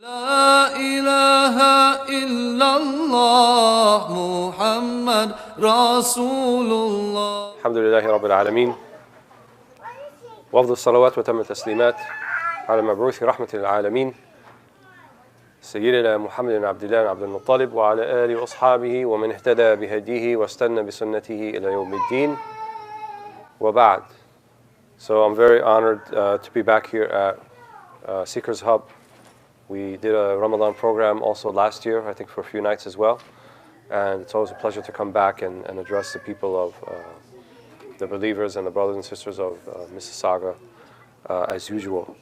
لا إله إلا الله محمد رسول الله. الحمد لله رب العالمين وأفضل الصلوات وتم التسليمات على المبعوث رحمة للعالمين سيدنا محمد بن عبد الله بن عبد المطلب وعلى آله وأصحابه ومن اهتدى بهديه واستنى بسنته إلى يوم الدين وبعد. So I'm very honored to be back here at Seekers Hub. We did a Ramadan program also last year, I think for a few nights as well. And it's always a pleasure to come back and address the people of the believers and the brothers and sisters of Mississauga as usual.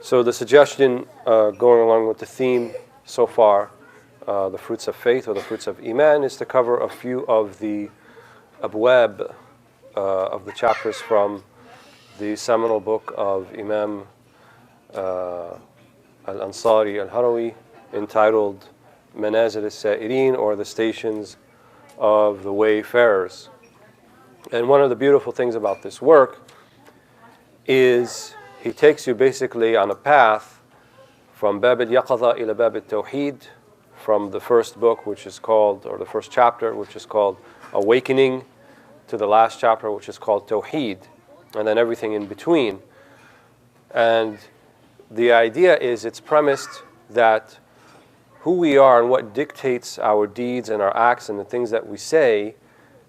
So the suggestion going along with the theme so far, the fruits of faith or the fruits of Iman, is to cover a few of the abwab of the chapters from the seminal book of Imam Al-Ansari Al-Harawi entitled Manazil al-Sa'irin, or the stations of the Wayfarers. And one of the beautiful things about this work is he takes you basically on a path from Bab al-Yaqadha ila Bab al-Tawheed, from the first book, which is called, or the first chapter, which is called Awakening, to the last chapter, which is called Tawheed, and then everything in between. And the idea is, it's premised that who we are and what dictates our deeds and our acts and the things that we say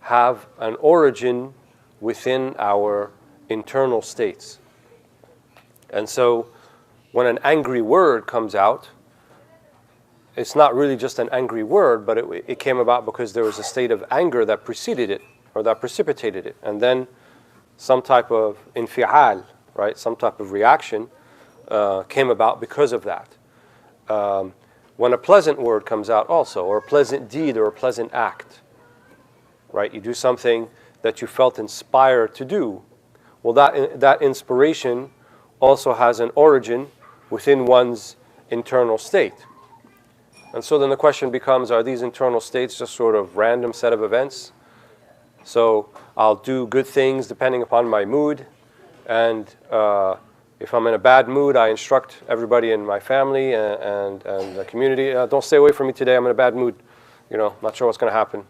have an origin within our internal states. And so when an angry word comes out, it's not really just an angry word, but it came about because there was a state of anger that preceded it, or that precipitated it. And then some type of infi'al, right, some type of reaction came about because of that. When a pleasant word comes out also, or a pleasant deed or a pleasant act, right, you do something that you felt inspired to do, well, that inspiration also has an origin within one's internal state. And so then the question becomes, are these internal states just sort of random set of events? So I'll do good things depending upon my mood, and if I'm in a bad mood, I instruct everybody in my family and the community, don't stay away from me today, I'm in a bad mood. Not sure what's going to happen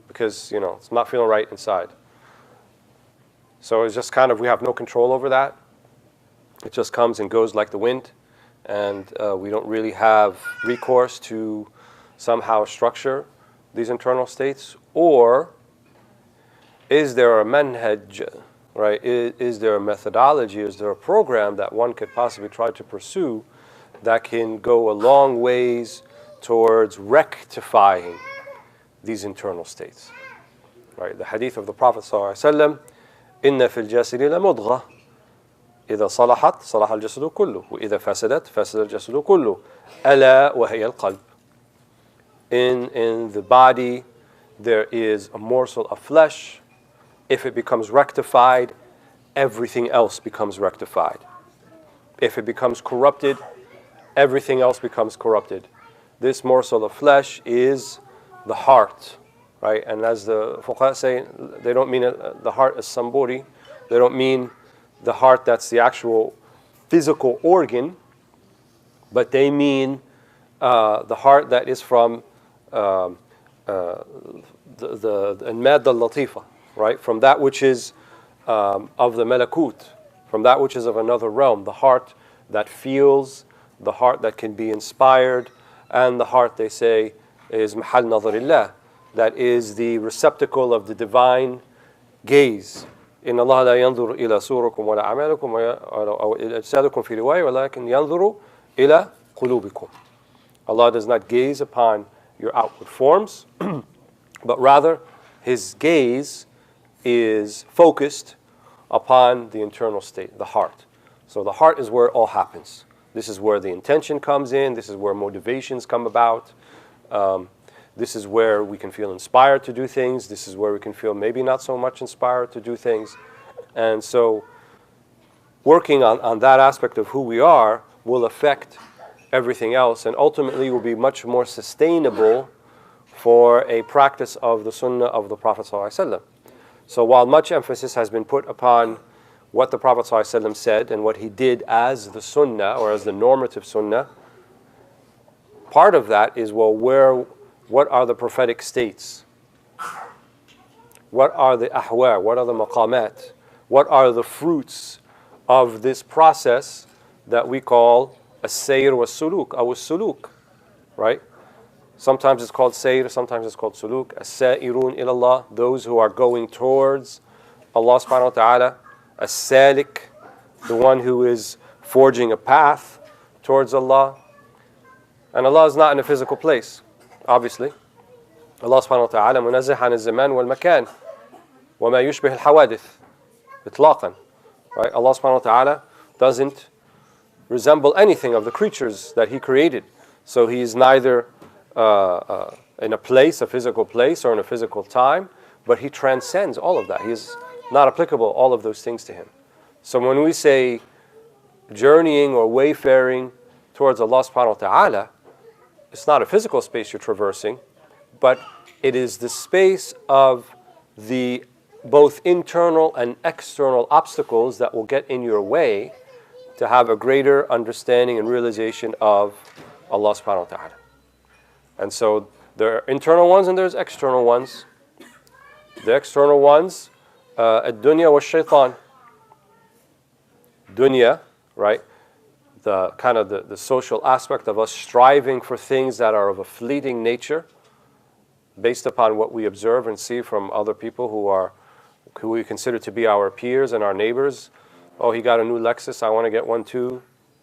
because, it's not feeling right inside. So it's just kind of, we have no control over that. It just comes and goes like the wind, and we don't really have recourse to somehow structure these internal states. Or is there a manhaj, right? Is there a methodology, is there a program that one could possibly try to pursue that can go a long ways towards rectifying these internal states? Right? The hadith of the Prophet ﷺ, إِنَّ فِي الْجَسَدِ لَمُضْغَةً إِذَا صَلَحَتْ صَلَحَ الْجَسَدُ كُلُّهُ وَإِذَا فَسَدَتْ فَسَدَ الْجَسَدُ كُلُّهُ أَلَا وَهِيَ الْقَلْبُ. In the body there is a morsel of flesh. If it becomes rectified, everything else becomes rectified. If it becomes corrupted, everything else becomes corrupted. This morsel of flesh is the heart, right? And as the fuqaha say, they don't mean the heart as samburi. They don't mean the heart that's the actual physical organ, but they mean the heart that is from the al-madda al-latifa, right? From that which is of the malakut, from that which is of another realm, the heart that feels, the heart that can be inspired, and the heart, they say, is mahal nazarillah, that is the receptacle of the divine gaze. إن الله لا ينظر إلى صوركم ولا أعمالكم أو أجسادكم في رواية ولكن ينظر إلى قلوبكم. Allah does not gaze upon your outward forms, but rather His gaze is focused upon the internal state, the heart. So the heart is where it all happens. This is where the intention comes in. This is where motivations come about. This is where we can feel inspired to do things. This is where we can feel maybe not so much inspired to do things. And so working on that aspect of who we are will affect everything else, and ultimately will be much more sustainable for a practice of the sunnah of the Prophet ﷺ. So while much emphasis has been put upon what the Prophet ﷺ said and what he did as the sunnah, or as the normative sunnah, part of that is, well, what are the prophetic states? What are the ahwa? What are the maqamat? What are the fruits of this process that we call as-sayr was-suluk, or as-suluk, right? Sometimes it's called sayr, sometimes it's called suluk. As-sa'irun ilallah, those who are going towards Allah subhanahu wa ta'ala. As-salik, the one who is forging a path towards Allah. And Allah is not in a physical place, obviously. Allah subhanahu wa ta'ala munazzih an az-zaman wal-makan wa ma yushbih al-hawadith itlaqan. Right? Allah subhanahu wa ta'ala doesn't resemble anything of the creatures that He created. So He is neither in a place, a physical place, or in a physical time, but He transcends all of that. He is not applicable, all of those things to Him. So when we say journeying or wayfaring towards Allah subhanahu wa ta'ala, it's not a physical space you're traversing, but it is the space of the both internal and external obstacles that will get in your way to have a greater understanding and realization of Allah subhanahu wa ta'ala. And so there are internal ones and there's external ones. The external ones, ad-dunya wa shaitan. Dunya, right? The kind of the social aspect of us striving for things that are of a fleeting nature, based upon what we observe and see from other people who we consider to be our peers and our neighbors. Oh, he got a new Lexus, I want to get one too.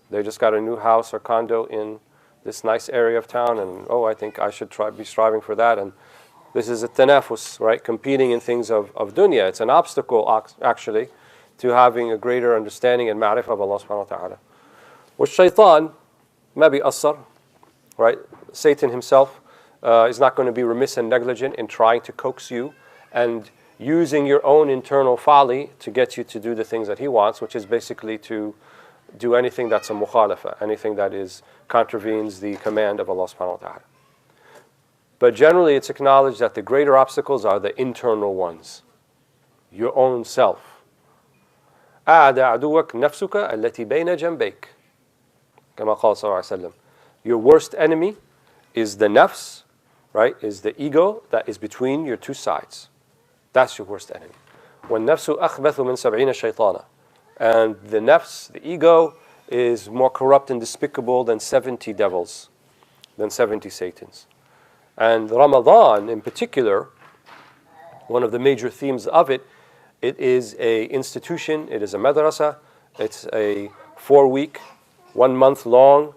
They just got a new house or condo in this nice area of town, and oh, I think I should be striving for that. And this is a tanafus, right? Competing in things of dunya. It's an obstacle, actually, to having a greater understanding and ma'rifah of Allah subhanahu wa ta'ala. With shaitan, maybe asar, right? Satan himself is not going to be remiss and negligent in trying to coax you and using your own internal folly to get you to do the things that he wants, which is basically to do anything that's a mukhalafa, anything that contravenes the command of Allah subhanahu wa ta'ala. But generally it's acknowledged that the greater obstacles are the internal ones, your own self. أعد عدوك نفسك التي بين جنبيك كما قال صلى الله عليه وسلم. Your worst enemy is the nafs, right? Is the ego that is between your two sides. That's your worst enemy. وَالنَّفْسُ أَخْبَثُ مِنْ سَبْعِينَ شَيْطَانًا. And the nafs, the ego, is more corrupt and despicable than 70 devils, than 70 Satans. And Ramadan in particular, one of the major themes of it, it is a institution, it is a madrasa, it's a 4-week, 1-month-long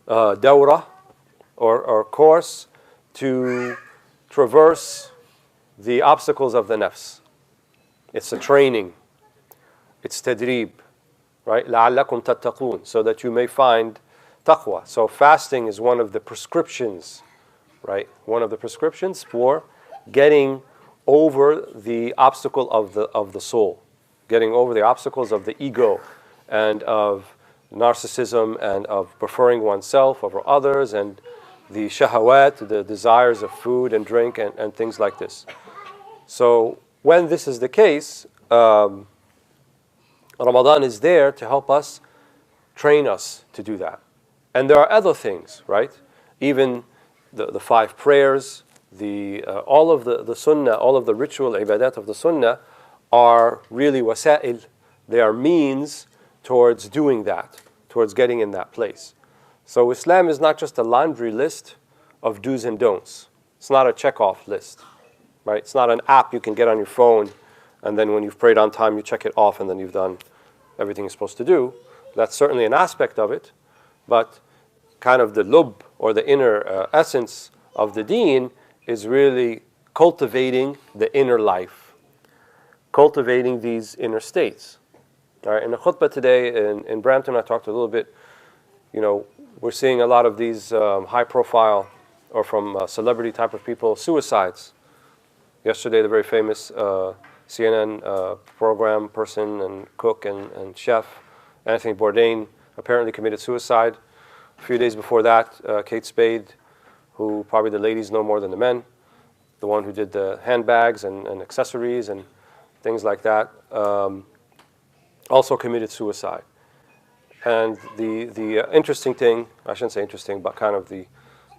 dawrah or course to traverse the obstacles of the nafs. It's a training. It's tadrib, right? لَعَلَّكُمْ تَتَّقُونَ, so that you may find taqwa. So fasting is one of the prescriptions, right? One of the prescriptions for getting over the obstacle of the soul, getting over the obstacles of the ego and of narcissism and of preferring oneself over others and the shahawat, the desires of food and drink and things like this. So when this is the case, Ramadan is there to help us, train us to do that. And there are other things, right? Even the 5 prayers, all of the sunnah, all of the ritual ibadat of the sunnah are really wasa'il. They are means towards doing that, towards getting in that place. So Islam is not just a laundry list of do's and don'ts. It's not a check-off list, right? It's not an app you can get on your phone, and then when you've prayed on time, you check it off, and then you've done everything you're supposed to do. That's certainly an aspect of it, but kind of the lub, or the inner essence of the deen, is really cultivating the inner life, cultivating these inner states. All right, in the khutbah today in Brampton, I talked a little bit, we're seeing a lot of these high-profile or from celebrity type of people, suicides. Yesterday, the very famous CNN program person and cook and chef, Anthony Bourdain, apparently committed suicide. A few days before that, Kate Spade, who probably the ladies know more than the men, the one who did the handbags and accessories and things like that, also committed suicide. And the interesting thing, I shouldn't say interesting, but kind of the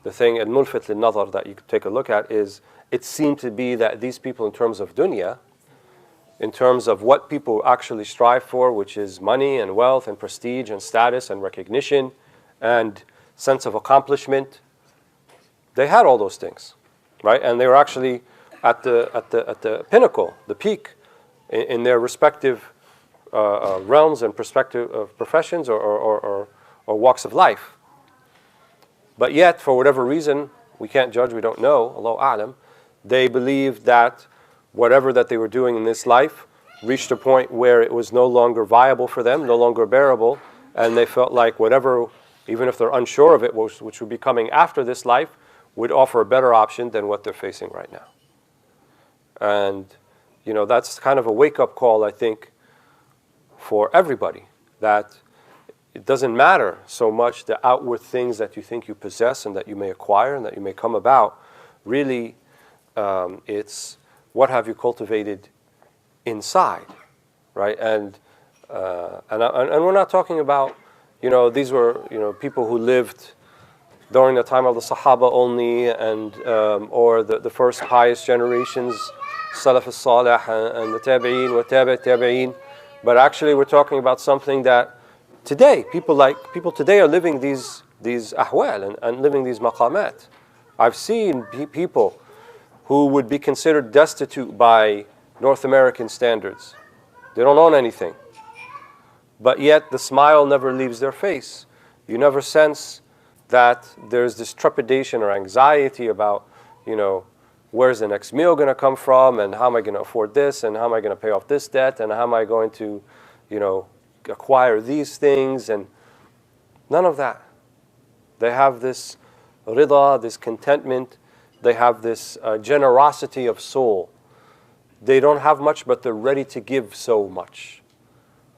the thing, al-mulfit lil-nazar, that you could take a look at is, it seemed to be that these people, in terms of dunya, in terms of what people actually strive for, which is money and wealth and prestige and status and recognition and sense of accomplishment, they had all those things, right? And they were actually at the pinnacle, the peak, in their respective realms and perspective of professions or walks of life. But yet, for whatever reason, we can't judge, we don't know, Allahu A'lam, they believed that whatever that they were doing in this life reached a point where it was no longer viable for them, no longer bearable, and they felt like whatever, even if they're unsure of it, which would be coming after this life, would offer a better option than what they're facing right now. And, you know, that's kind of a wake-up call, I think, for everybody, that it doesn't matter so much the outward things that you think you possess and that you may acquire and that you may come about. Really, it's what have you cultivated inside, right? And we're not talking about, you know, these were, you know, people who lived during the time of the Sahaba only, and or the first pious generations, Salaf al-Salih and the Tabi'een wa Tabi'een. But actually, we're talking about something that today people today are living these ahwal and living these maqamat. I've seen people who would be considered destitute by North American standards. They don't own anything. But yet the smile never leaves their face. You never sense that there's this trepidation or anxiety about, you know, where's the next meal going to come from, and how am I going to afford this, and how am I going to pay off this debt, and how am I going to, you know, acquire these things, and none of that. They have this rida, this contentment. They have this generosity of soul. They don't have much, but they're ready to give so much,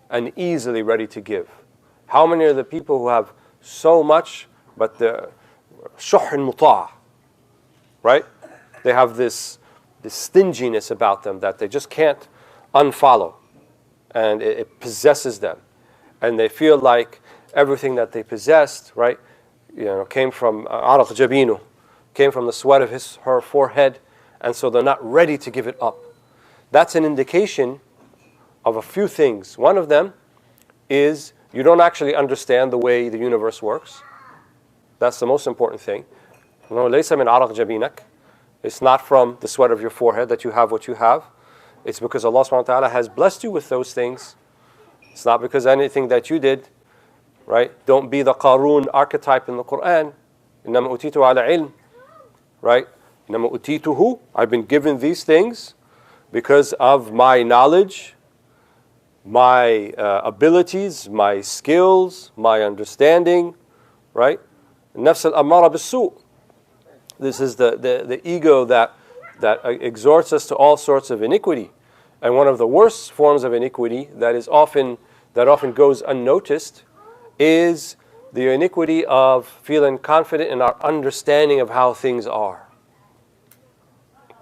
and easily ready to give. How many are the people who have so much, but they're shuh muta', right? They have this stinginess about them that they just can't unfollow, and it possesses them, and they feel like everything that they possessed, right, you know, came from araq jabinu, came from the sweat of her forehead, and so they're not ready to give it up. That's an indication of a few things. One of them is you don't actually understand the way the universe works. That's the most important thing. لَيْسَ مِنْ عَرَقْ جَبِينَكَ. It's not from the sweat of your forehead that you have what you have. It's because Allah subhanahu wa ta'ala has blessed you with those things. It's not because anything that you did, right? Don't be the Qarun archetype in the Quran. إِنَّمَا أُوتِيتُ عَلَى عِلْمٍ. Right? إِنَّمَا أُوتِيتُهُ. I've been given these things because of my knowledge, my abilities, my skills, my understanding, right? النفس الأمارة بالسوء. This is the ego that exhorts us to all sorts of iniquity. And one of the worst forms of iniquity that often goes unnoticed is the iniquity of feeling confident in our understanding of how things are.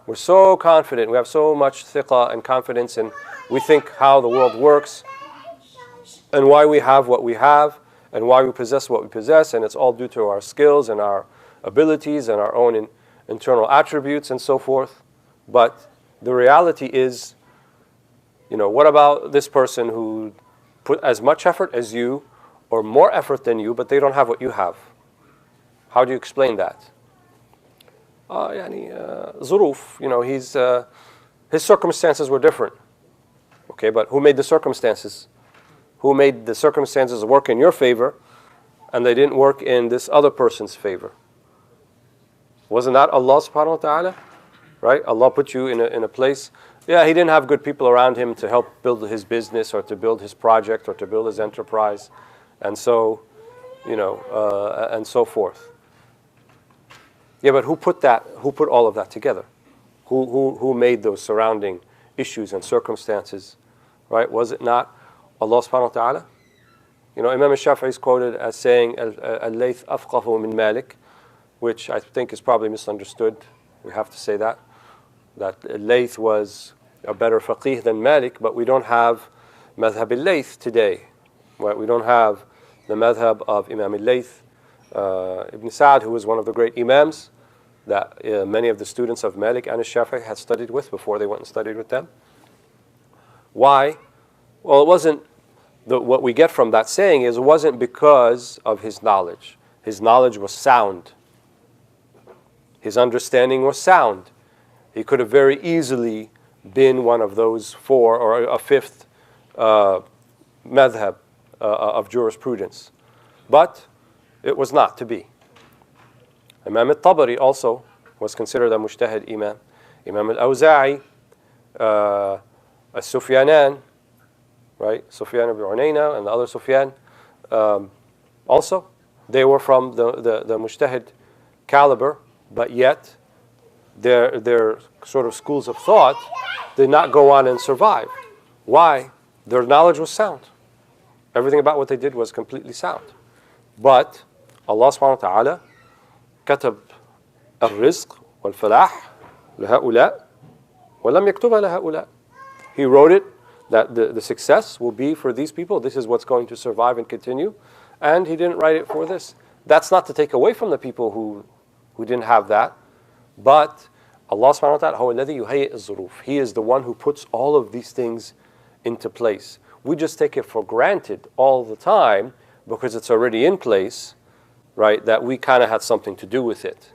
We're so confident, we have so much thiqah and confidence, and we think how the world works and why we have what we have and why we possess what we possess, and it's all due to our skills and our abilities and our own internal attributes and so forth. But the reality is, you know, what about this person who put as much effort as you or more effort than you, but they don't have what you have? How do you explain that? Zuruf, you know, his circumstances were different. Okay, but who made the circumstances? Who made the circumstances work in your favor and they didn't work in this other person's favor? Wasn't that Allah subhanahu wa ta'ala? Right? Allah put you in a place. Yeah, he didn't have good people around him to help build his business or to build his project or to build his enterprise. And so, you know, and so forth. Yeah, but who put all of that together? Who made those surrounding issues and circumstances? Right? Was it not Allah subhanahu wa ta'ala? You know, Imam al-Shafi'i is quoted as saying, Al-Layth afqahu min Malik, which I think is probably misunderstood. We have to say that Layth was a better faqih than Malik, but we don't have madhab al-Layth today. Right? We don't have the madhab of Imam al-Layth Ibn Sa'd, who was one of the great imams that many of the students of Malik and Shafi'i had studied with before they went and studied with them. Why? Well, it wasn't, what we get from that saying is it wasn't because of his knowledge. His knowledge was sound. His understanding was sound. He could have very easily been one of those four or a fifth madhab of jurisprudence. But it was not to be. Imam al-Tabari also was considered a mujtahid imam. Imam al-Awza'i, al-Sufyanan, right? Sufyan ibn Uyayna and the other Sufyan, also, they were from the mujtahid caliber, but yet their sort of schools of thought did not go on and survive. Why? Their knowledge was sound. Everything about what they did was completely sound. But Allah subhanahu wa ta'ala كتب الرزق والفلاح لهؤلاء ولم يكتبها لهؤلاء. He wrote it that the success will be for these people. This is what's going to survive and continue. And he didn't write it for this. That's not to take away from the people who didn't have that. But Allah subhanahu wa ta'ala هو الذي يهيئ الظروف. He is the one who puts all of these things into place. We just take it for granted all the time because it's already in place, right, that we kind of had something to do with it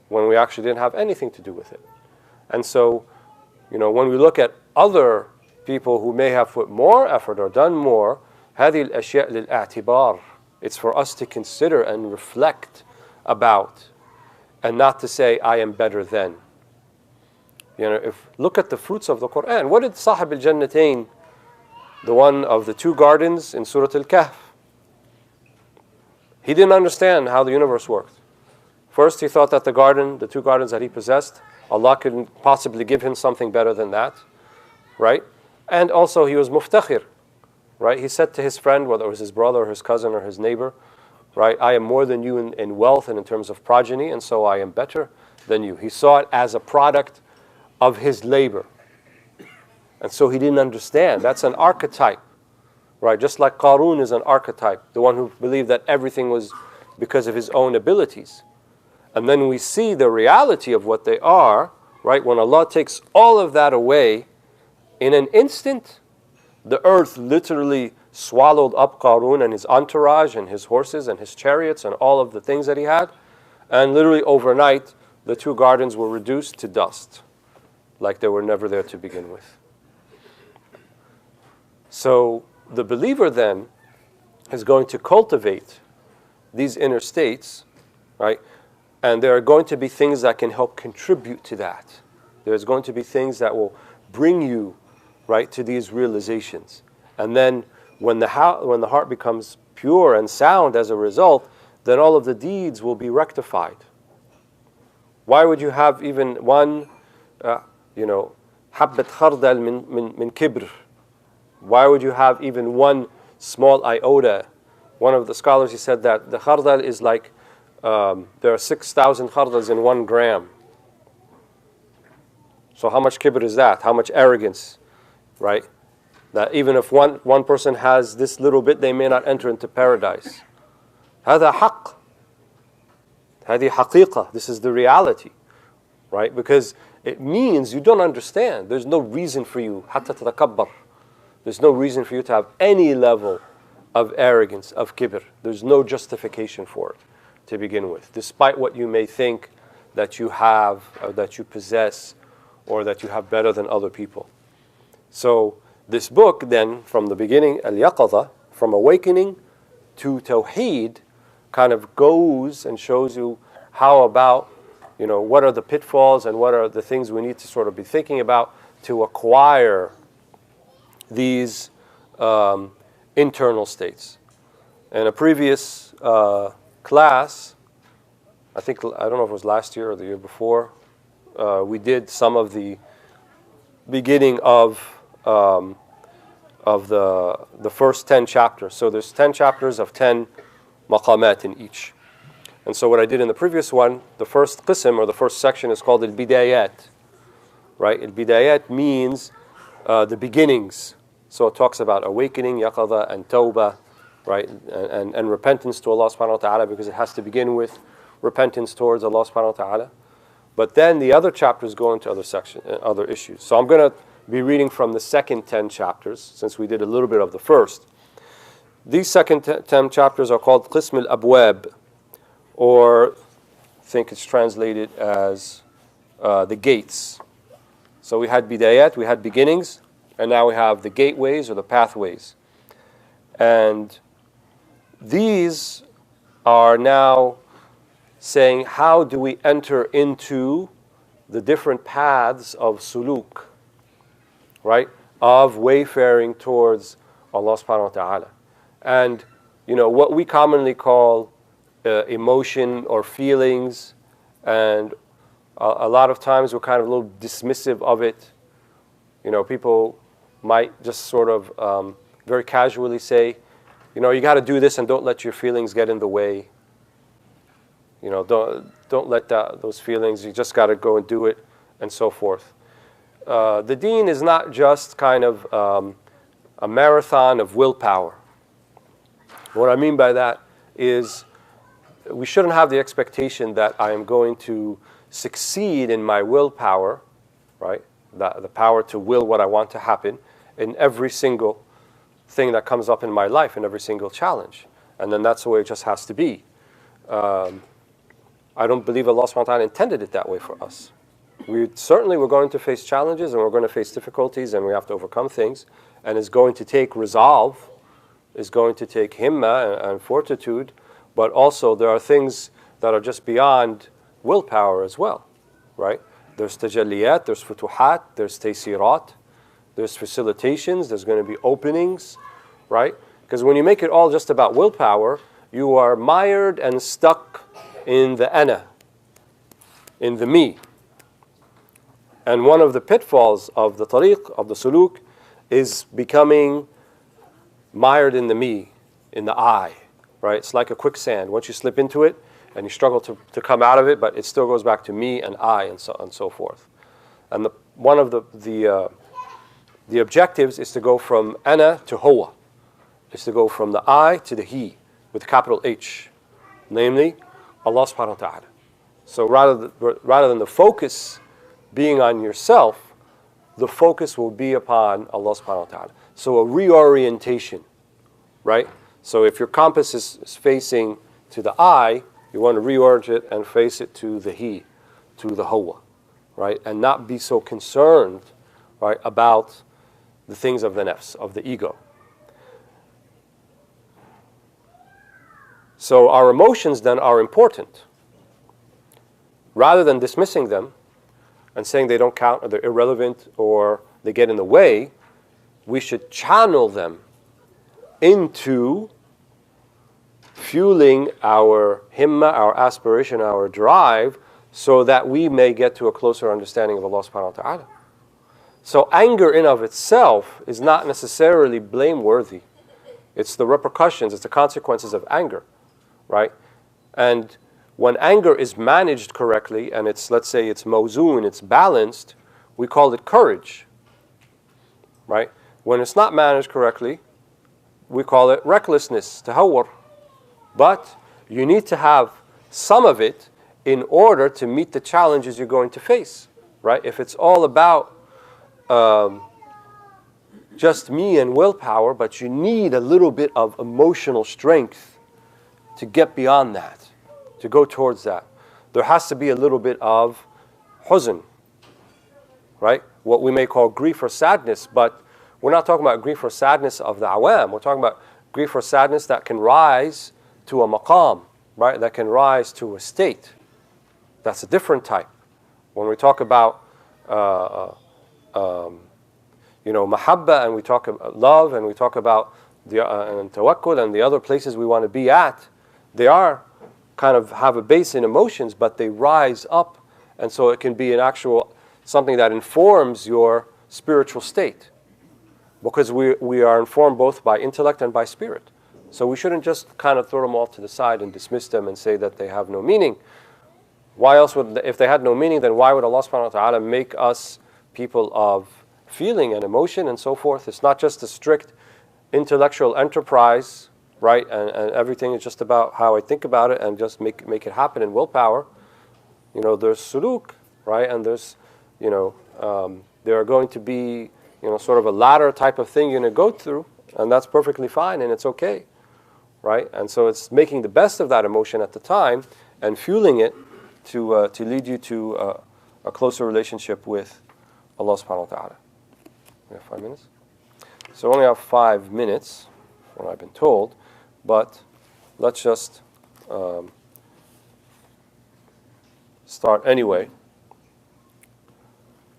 when we actually didn't have anything to do with it. And so, when we look at other people who may have put more effort or done more, هذه الأشياء للأعتبار. It's for us to consider and reflect about, and not to say, I am better than. Look at the fruits of the Quran. What did Sahib al-Jannatain, the one of the two gardens in Surah Al-Kahf, he didn't understand how the universe worked. First, he thought that the two gardens that he possessed, Allah couldn't possibly give him something better than that, right? And also, he was muftakhir, right? He said to his friend, whether it was his brother or his cousin or his neighbor, right? I am more than you in wealth and in terms of progeny, and so I am better than you. He saw it as a product of his labor. And so he didn't understand. That's an archetype, right? Just like Qarun is an archetype, the one who believed that everything was because of his own abilities. And then we see the reality of what they are, right? When Allah takes all of that away, in an instant, the earth literally swallowed up Qarun and his entourage and his horses and his chariots and all of the things that he had. And literally overnight, the two gardens were reduced to dust, like they were never there to begin with. So the believer then is going to cultivate these inner states, right? And there are going to be things that can help contribute to that. There's going to be things that will bring you, right, to these realizations. And then when the heart becomes pure and sound as a result, then all of the deeds will be rectified. Why would you have even one, حبة خردل من كبر? Why would you have even one small iota? One of the scholars, he said that the khardal is like, there are 6,000 khardals in 1 gram. So how much kibr is that? How much arrogance, right? That even if one person has this little bit, they may not enter into paradise. هذا حق. هذه حقيقة. This is the reality, right? Because it means you don't understand. There's no reason for you حتى تتكبر. There's no reason for you to have any level of arrogance, of kibr. There's no justification for it to begin with, despite what you may think that you have, or that you possess, or that you have better than other people. So this book then, from the beginning, Al-Yaqadha, from awakening to Tawheed, kind of goes and shows you how about, what are the pitfalls and what are the things we need to sort of be thinking about to acquire these internal states. In a previous class, I don't know if it was last year or the year before, we did some of the beginning of the first 10 chapters. So there's 10 chapters of 10 maqamat in each. And so what I did in the previous one, the first qism or the first section is called al-bidayat. Right? Al-bidayat means the beginnings. So it talks about awakening, yaqadha, and tawbah, right? And repentance to Allah subhanahu wa ta'ala, because it has to begin with repentance towards Allah subhanahu wa ta'ala. But then the other chapters go into other issues. So I'm going to be reading from the second 10 chapters, since we did a little bit of the first. These second 10 chapters are called Qism al-Abwab, or I think it's translated as the gates. So we had bidayat, we had beginnings, and now we have the gateways or the pathways. And these are now saying, how do we enter into the different paths of suluk, right? Of wayfaring towards Allah subhanahu wa ta'ala. And, you know, what we commonly call emotion or feelings, and a lot of times we're kind of a little dismissive of it. You know, people might just sort of very casually say, you know, you got to do this and don't let your feelings get in the way. You know, don't let those feelings, you just got to go and do it, and so forth. The deen is not just kind of a marathon of willpower. What I mean by that is we shouldn't have the expectation that I am going to succeed in my willpower, right? The power to will what I want to happen in every single thing that comes up in my life, in every single challenge. And then that's the way it just has to be. I don't believe Allah subhanahu wa ta'ala intended it that way for us. We're going to face challenges, and we're going to face difficulties, and we have to overcome things. And it's going to take resolve, it's going to take himmah and fortitude, but also there are things that are just beyond willpower as well, right? There's tajalliyat, there's futuhat, there's taysirat, there's facilitations, there's going to be openings, right? Because when you make it all just about willpower, you are mired and stuck in the ana, in the me. And one of the pitfalls of the tariq, of the suluk, is becoming mired in the me, in the I, right? It's like a quicksand. Once you slip into it, and you struggle to come out of it, but it still goes back to me and I, and so forth. And one of the objectives is to go from ana to huwa. It's to go from the I to the he, with capital H, namely Allah subhanahu wa ta'ala. So rather than the focus being on yourself, the focus will be upon Allah subhanahu wa ta'ala. So a reorientation, right? So if your compass is facing to the I, you want to reorient it and face it to the he, to the huwa, right? And not be so concerned, right, about the things of the nafs, of the ego. So our emotions then are important. Rather than dismissing them and saying they don't count, or they're irrelevant, or they get in the way, we should channel them into fueling our himmah, our aspiration, our drive, so that we may get to a closer understanding of Allah subhanahu wa ta'ala. So anger in of itself is not necessarily blameworthy. It's the repercussions, it's the consequences of anger, right? And when anger is managed correctly, and it's, let's say it's mawzoon, it's balanced, we call it courage, right? When it's not managed correctly, we call it recklessness, tahawwur. But you need to have some of it in order to meet the challenges you're going to face, right? If it's all about just me and willpower, but you need a little bit of emotional strength to get beyond that, to go towards that. There has to be a little bit of huzn, right? What we may call grief or sadness, but we're not talking about grief or sadness of the awam. We're talking about grief or sadness that can rise to a maqam, right? That can rise to a state. That's a different type. When we talk about, mahabba, and we talk about love, and we talk about and tawakkul, and the other places we want to be at, they are kind of have a base in emotions, but they rise up, and so it can be an actual something that informs your spiritual state, because we are informed both by intellect and by spirit. So we shouldn't just kind of throw them all to the side and dismiss them and say that they have no meaning. Why else would, if they had no meaning, then why would Allah subhanahu wa ta'ala make us people of feeling and emotion and so forth? It's not just a strict intellectual enterprise, right? And everything is just about how I think about it and just make it happen in willpower. You know, there's suluk, right? And there's, you know, there are going to be, you know, sort of a ladder type of thing you're going to go through, and that's perfectly fine and it's okay, right? And so it's making the best of that emotion at the time and fueling it to lead you to a closer relationship with Allah subhanahu wa ta'ala. We have 5 minutes? So we only have 5 minutes, what I've been told, but let's just start anyway.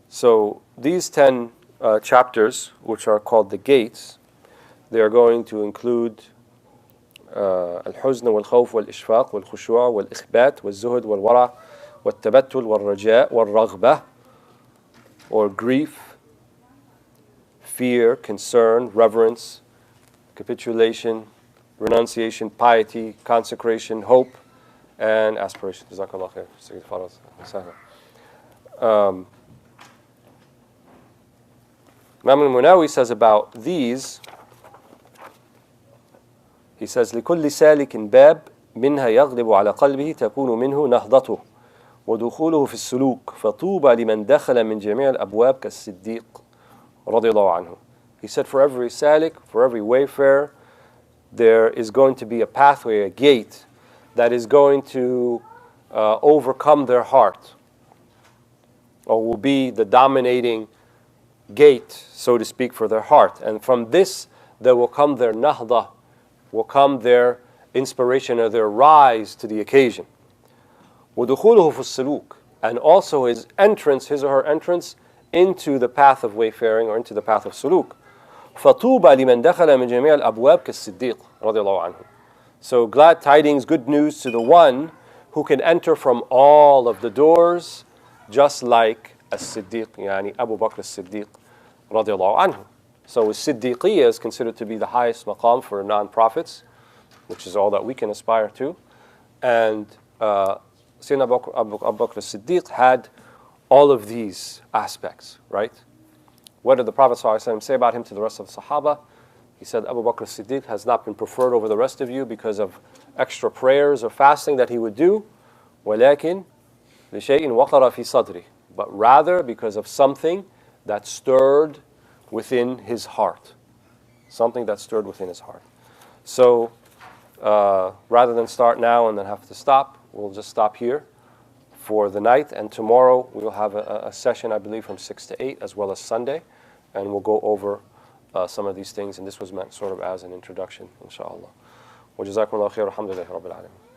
So these 10 chapters, which are called the gates, they are going to include الحزن والخوف والإشفاق والخشوع والإخبات والزهد والورع والتبتل والرجاء والرغبة, or grief, fear, concern, reverence, capitulation, renunciation, piety, consecration, hope, and aspiration. Jazakallah khair. Imam al-Munawi says about these, he says, لكل سالك باب منها يغلب على قلبه تكون منه نهضته ودخوله في السلوك فطوبى لمن دخل من جميع الأبواب كالصديق رضي الله عنه. He said, for every salik, for every wayfarer, there is going to be a pathway, a gate, that is going to overcome their heart, or will be the dominating gate, so to speak, for their heart. And from this, there will come their nahda, will come their inspiration or their rise to the occasion. وَدُخُولُهُ فِي السُّلُوكِ, and also his entrance, his or her entrance into the path of wayfaring or into the path of suluk. فَطُوبَى لِمَنْ دَخَلَ مِنْ جَمِيعِ الْأَبْوَابِ كَالصِّدِّيقِ رَضِيَ اللَّهُ عَنْهُ. So glad tidings, good news to the one who can enter from all of the doors, just like as-Siddiq, yani Abu Bakr as-Siddiq رضي الله عنه. So Siddiqiyya is considered to be the highest maqam for non-prophets, which is all that we can aspire to. And Sayyidina Abu Bakr as-Siddiq had all of these aspects, right? What did the Prophet ﷺ say about him to the rest of the Sahaba? He said, Abu Bakr as-Siddiq has not been preferred over the rest of you because of extra prayers or fasting that he would do, وَلَكِنْ لِشَيْءٍ وَقَرَ فِي صَدْرِهِ, but rather because of something that stirred within his heart. Something that stirred within his heart. So, rather than start now and then have to stop, we'll just stop here for the night, and tomorrow we will have a session, I believe, from 6 to 8, as well as Sunday, and we'll go over some of these things, and this was meant sort of as an introduction, inshallah. وجزاكم الله خير والحمد لله رب العالمين.